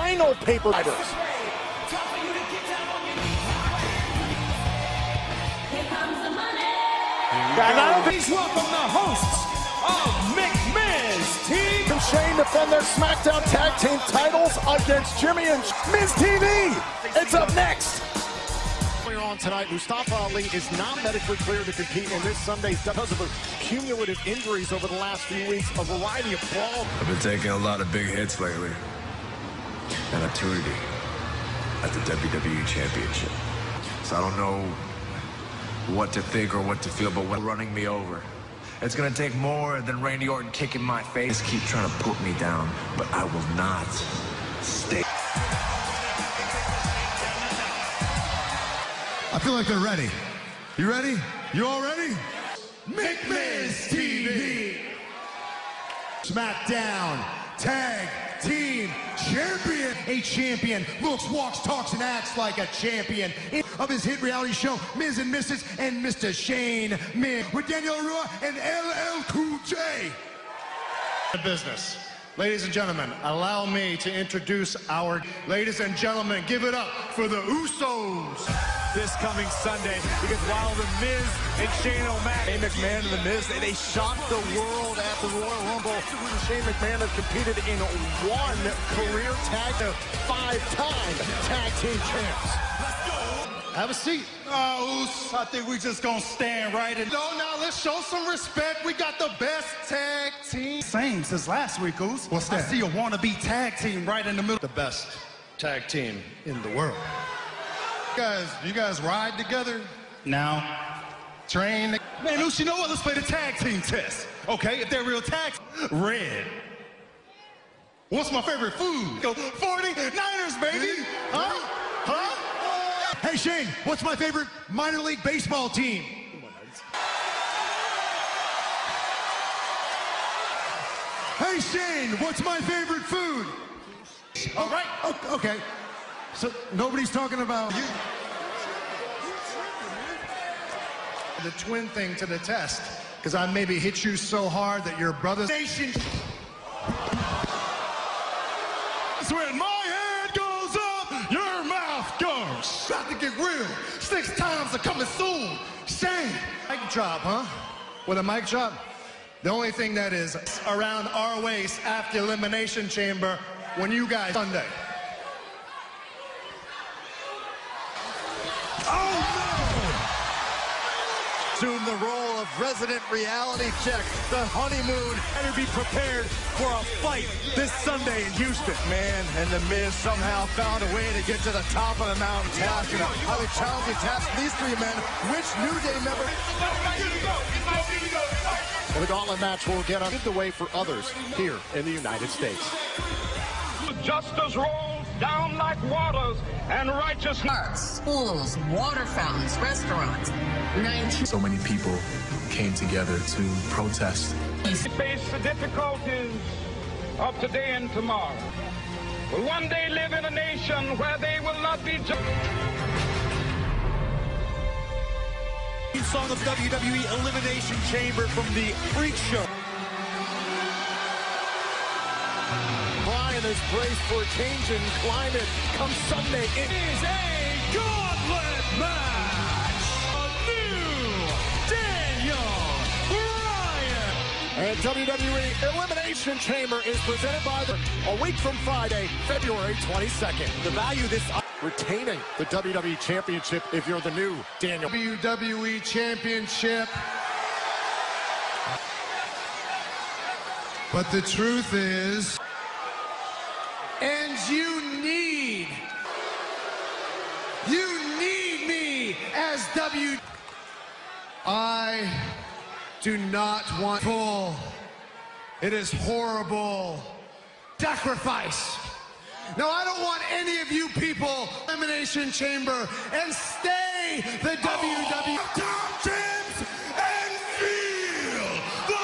final paper. Please welcome the hosts of McMiz Team. And Shane defend their SmackDown Tag Team titles against Jimmy and Miz TV. It's up next. We're on tonight. Mustafa Ali is not medically cleared to compete in this Sunday's because of cumulative injuries over the last few weeks. A variety of problems. I've been taking a lot of big hits lately. An opportunity at the WWE Championship. So I don't know what to think or what to feel, but when running me over. It's gonna take more than Randy Orton kicking my face. Keep trying to put me down, but I will not stay. I feel like they're ready. You ready? You all ready? McMiz TV. SmackDown Tag Team Champion. A champion looks, walks, talks, and acts like a champion. Of his hit reality show, Miz and Mrs. and Mr. Shane Miz with Daniel Arua and LL Cool J. Business. Ladies and gentlemen, allow me to introduce our... Ladies and gentlemen, give it up for the Usos. This coming Sunday, because while the Miz and Shane O'Mac, Shane McMahon and the Miz, they shocked the world at the Royal Rumble. Shane McMahon has competed in one career tag, 5-time tag team champs. Have a seat. Oh, I think we just gonna stand right in. No, now let's show some respect. We got the best tag team. Same since last week, Oos. What's that? I see a wannabe tag team right in the middle. The best tag team in the world. You guys ride together? Now, Train? Man, Oos, you know what? Let's play the tag team test. Okay, if they're real tags. Red. What's my favorite food? Go 49ers, baby. Huh? Hey, Shane, what's my favorite minor league baseball team? Hey, Shane, what's my favorite food? All right, okay. So nobody's talking about you. The twin thing to the test, because I maybe hit you so hard that your brother's nation. When my hand goes up, your mouth goes. About to get real. 6 times are coming soon. Shane. Mic drop, huh? With a mic drop? The only thing that is around our waist after Elimination Chamber when you guys Sunday. Assume the role of resident reality check. The honeymoon. Better be prepared for a fight this Sunday in Houston. Man, and the Miz somehow found a way to get to the top of the mountain task. And a highly challenging task for these 3 men. Which New Day member? And the gauntlet match will get on the way for others here in the United States. Justice rolls down like waters and righteousness. Schools, water fountains, restaurants. So many people came together to protest. We face the difficulties of today and tomorrow. Will one day live in a nation where they will not be judged. Song of WWE Elimination Chamber from the Freak Show. Brian is braced for a change in climate come Sunday. It is A gauntlet match. A new Daniel Bryan. And WWE Elimination Chamber is presented by a week from Friday, February 22nd. The value this retaining the WWE Championship if you're the new Daniel. WWE Championship. But the truth is, And you need me as I do not want full. It is horrible. Sacrifice. Now, I don't want any of you people Elimination Chamber and stay the WWE Top Champs and feel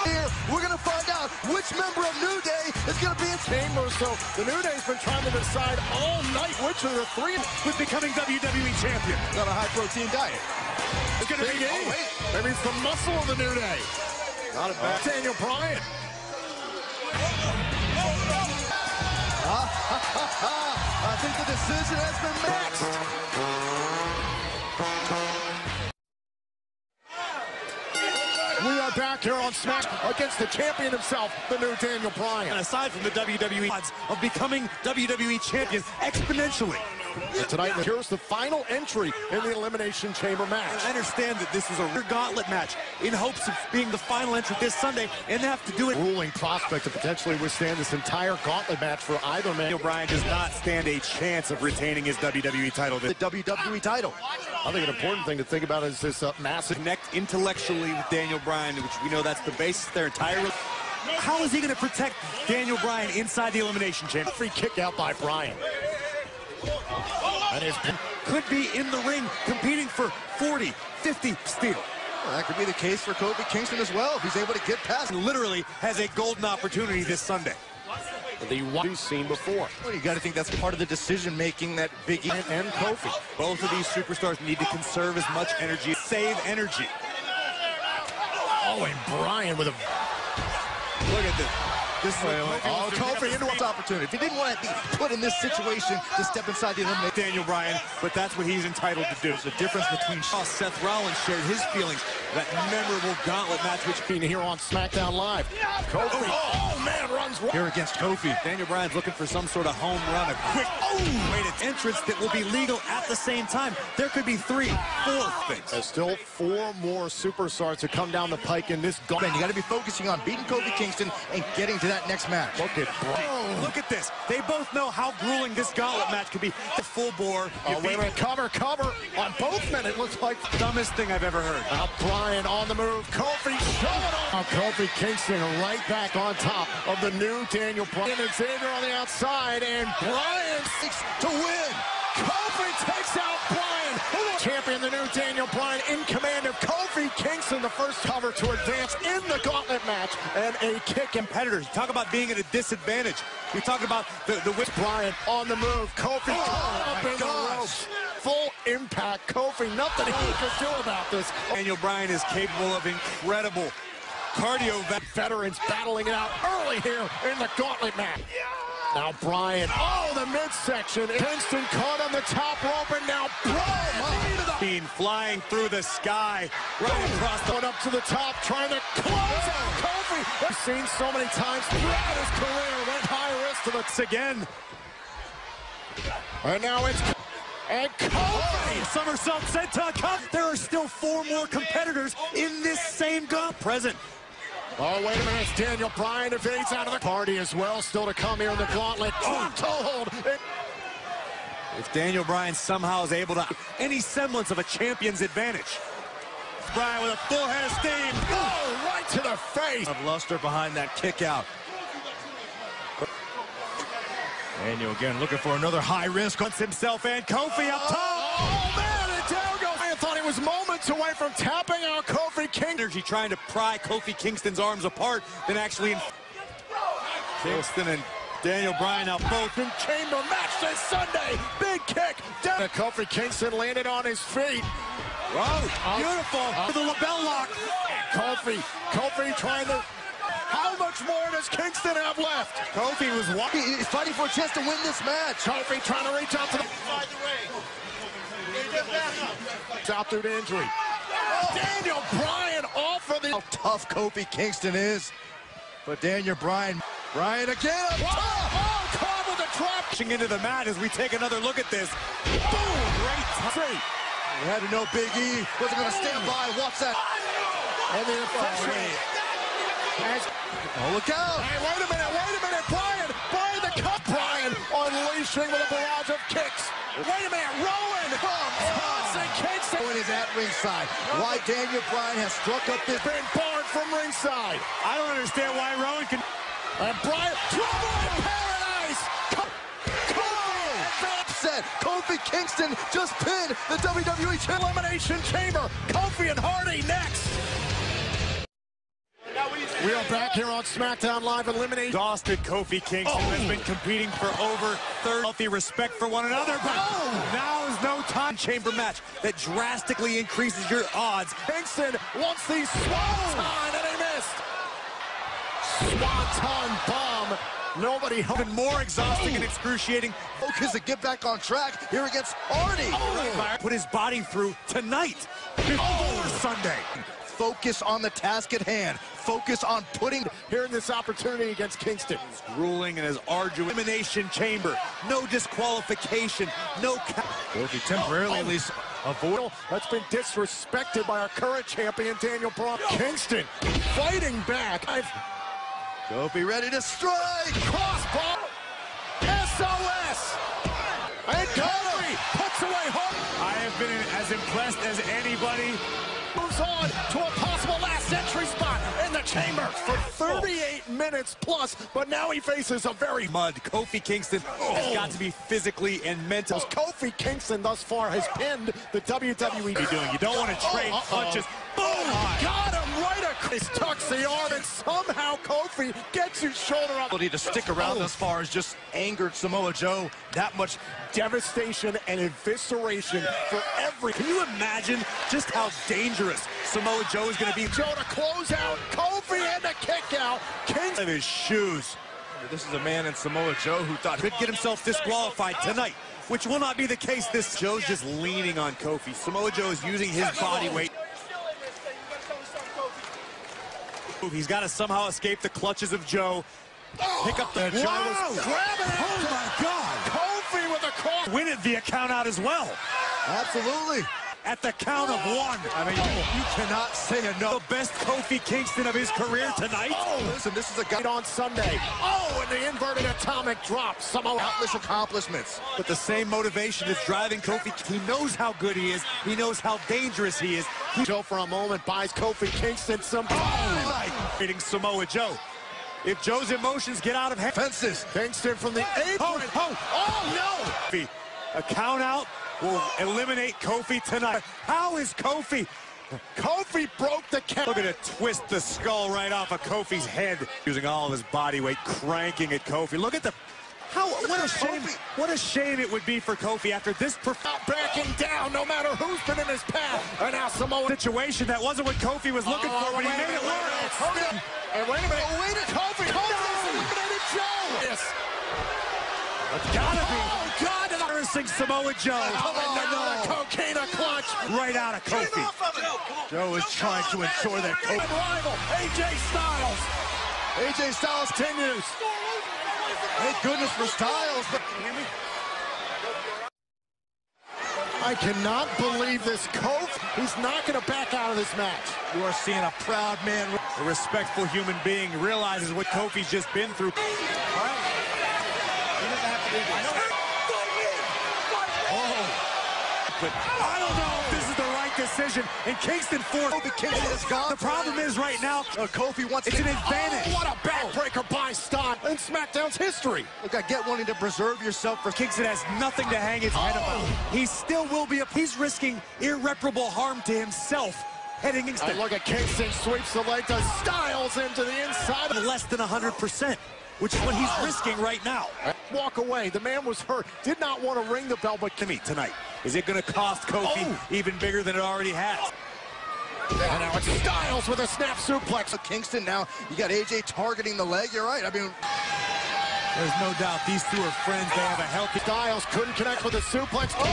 Here, we're going to find out which member of New Day is going to be in Chamber. So the New Day's been trying to decide all night which of the 3 with becoming WWE Champion. got a high-protein diet. It's going to be Oh, wait. Maybe it's the muscle of the New Day. Not a bad Daniel Bryan. think the decision has been made. We are back here on Smack against the champion himself, the new Daniel Bryan. And aside from the WWE odds of becoming WWE champion exponentially. And tonight, here's the final entry in the Elimination Chamber match. I understand that this is a gauntlet match in hopes of being the final entry this Sunday, and they have to do it. Ruling prospect to potentially withstand this entire gauntlet match for either man. Daniel Bryan does not stand a chance of retaining his WWE title. The WWE title. I think an important thing to think about is this massive Connect intellectually with Daniel Bryan, which we know that's the basis of their entire. How is he going to protect Daniel Bryan inside the Elimination Chamber? free kick out by Bryan. And his could be in the ring competing for 40, 50 steel. Well, that could be the case for Kofi Kingston as well, if he's able to get past. Literally has a golden opportunity this Sunday. The one we've seen before. Well, you got to think that's part of the decision-making that Big E and Kofi. Both of these superstars need to conserve as much energy, save energy. Oh, and Bryan with a... Look at this. This is Kofi into his opportunity. If he didn't want to be put in this situation to step inside the elimination. Daniel Bryan, but that's what he's entitled to do. There's a difference between Seth Rollins shared his feelings. That memorable gauntlet match, which being here on SmackDown Live. Kofi, oh man, runs here against Kofi. Daniel Bryan's looking for some sort of home run, a quick weighted entrance that will be legal at the same time. There could be 3, 4 things. There's still 4 more superstars to come down the pike in this gauntlet. You got to be focusing on beating Kofi Kingston and getting to that next match. Look at Bryan. Look at this. They both know how grueling this gauntlet match could be. The full bore. Oh, wait a minute. Cover on both men. It looks like the dumbest thing I've ever heard. Now Bryan on the move. Kofi showing off. Now Kofi Kingston right back on top of the new Daniel Bryan. And Xavier on the outside, and Bryan seeks to win. Kofi takes out Bryan. Champion, the new Daniel Bryan, in command of Kofi Kingston, the first cover to advance in the gauntlet match, and a kick. Competitors talk about being at a disadvantage. You're talking about the Bryan on the move. Kofi up in the ropes. Full impact. Kofi, nothing he could do about this. Daniel Bryan is capable of incredible cardio. Veterans battling it out early here in the gauntlet match. Now Bryan, the midsection. Kingston caught on the top rope, and now Bryan flying through the sky, right across the one up to the top, trying to close out Kofi. We've seen so many times throughout his career, went high risk to the again. And now it's Kofi. Somersault senton cup. There are still 4 more competitors in this same present. Oh, wait a minute. It's Daniel Bryan evades out of the party as well. Still to come here in the gauntlet. Toe hold. If Daniel Bryan somehow is able to any semblance of a champion's advantage. Bryan with a full head of steam. Oh, right to the face. Of luster behind that kick out. Daniel again looking for another high risk. Puts himself and Kofi up top. Oh, man, and down goes. I thought he was moments away from tapping out Kofi Kingston. Energy trying to pry Kofi Kingston's arms apart, than actually Kingston and Daniel Bryan now both in chamber match this Sunday. Big kick down. Kofi Kingston landed on his feet. Oh, beautiful. For the lapel lock. Kofi trying to... How much more does Kingston have left? Kofi was he's fighting for a chance to win this match. Kofi trying to reach out to the... Out through the injury. Daniel Bryan off of the... How tough Kofi Kingston is. But Daniel Bryan again up top. Caught with a trap. Into the mat as we take another look at this. Boom! Great three. You had to know Big E wasn't going to stand by and watch that. And the infection. Look out. Hey, wait a minute. Bryan the cup. Bryan unleashing with a barrage of kicks. Wait a minute, Rowan. Kingston. Rowan is at ringside. Why Daniel Bryan has struck up this. Been barred from ringside. I don't understand why Rowan can. And Bryan, trouble in paradise. Upset. Kofi Kingston just pinned the WWE Elimination Chamber. Kofi and Hardy next. We are back here on SmackDown Live. Elimination. Exhausted Kofi Kingston has been competing for over 30. Healthy respect for one another, but now is no time. Chamber match that drastically increases your odds. Kingston wants the swanton, and he missed. Swanton bomb Nobody even more exhausting and excruciating. Focus to get back on track here against Arnie. Put his body through tonight before Sunday. Focus on the task at hand. Focus on putting here in this opportunity against Kingston. Grueling in his arduous elimination chamber. No disqualification. No Kofi temporarily at least avoid. That's been disrespected by our current champion, Daniel Bryan. Kingston fighting back. Kofi ready to strike. Crossbar. SOS. And Kofi puts away home. I have been as impressed as anybody. Moves on to a possible last entry spot in the chamber for 38 minutes plus, but now he faces a very mud. Kofi Kingston has got to be physically and mentally. Kofi Kingston thus far has pinned the WWE. You don't want to trade punches. Boom! Got him right across. Tucks the arm, and somehow Kofi gets his shoulder up. To stick around thus far has just angered Samoa Joe. That much devastation and evisceration for every. Can you imagine just how dangerous Samoa Joe is going to be? Joe to close out, Kofi and a kick out. King of his shoes. This is a man in Samoa Joe who thought could get himself disqualified tonight, which will not be the case. This Joe's just leaning on Kofi. Samoa Joe is using his body weight. He's got to somehow escape the clutches of Joe. Pick up the Joe. Grab it. Oh my God. Kofi with a cross. Win it via count out as well. Absolutely. At the count of one. I mean, you cannot say enough. The best Kofi Kingston of his career tonight. Listen, this is a guy on Sunday. And the inverted atomic drop. Somehow countless accomplishments. But the same motivation is driving Kofi. He knows how good he is. He knows how dangerous he is. Joe for a moment buys Kofi Kingston some beating Samoa Joe. If Joe's emotions get out of hand. Fences. Kingston from the apron. Oh no! A count out will eliminate Kofi tonight. How is Kofi? Kofi broke the count. Look at it twist the skull right off of Kofi's head. Using all of his body weight, cranking at Kofi. Look at the... What a shame! What a shame it would be for Kofi after this backing down, no matter who's been in his path. And now Samoa situation that wasn't what Kofi was looking for, but he made it work. And wait a minute, Kofi eliminated Joe. Yes. It's gotta be. God, embarrassing Samoa Joe. Another cocaine clutch. Right out of Kofi. Joe is trying to ensure that Kofi. Rival AJ Styles. AJ Styles continues. Thank goodness for Styles, but I cannot believe this. Kofi, he's not going to back out of this match. You are seeing a proud man, a respectful human being, realizes what Kofi's just been through. All right. He doesn't have to do this. But I don't know if this is the right decision. And Kingston forced. The problem is right now, Kofi wants it's an advantage. What a backbreaker by Stott in SmackDown's history. Look, I get wanting to preserve yourself for Kingston has nothing to hang his head about. He still will be. He's risking irreparable harm to himself. Heading into. Look at Kingston sweeps the leg to Styles into the inside. Less than 100%. Which is what he's risking right now. Walk away. The man was hurt. Did not want to ring the bell, but Kimmy tonight. Is it going to cost Kofi even bigger than it already has? And now it's Styles with a snap suplex. So Kingston now, you got AJ targeting the leg. You're right. I mean, there's no doubt these two are friends. They have a healthy. Styles couldn't connect with a suplex. Wait.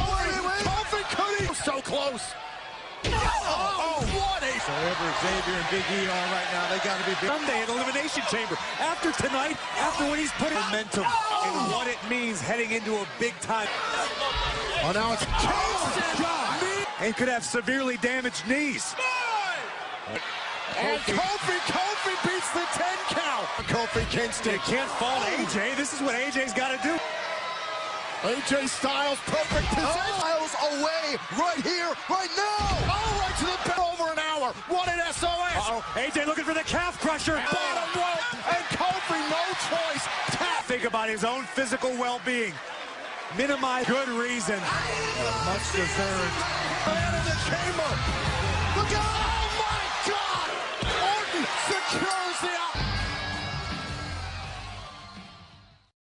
Kofi couldn't. So close. What a... So wherever Xavier and Big E are right now, they got to be big. Sunday in Elimination Chamber. After tonight, after when he's putting momentum and what it means heading into a big time. Now it's Kingston. And could have severely damaged knees. And Kofi beats the 10 count. Kofi Kingston. You can't fault AJ. This is what AJ's got to do. AJ Styles, perfect position. Styles away, right here, right now. Right to the bell. Over an hour. What an SOS. AJ looking for the calf crusher. Bottom rope. And Kofi, no choice. Think about his own physical well-being. Minimize good reason. Much deserved. Man in the chamber. Look out.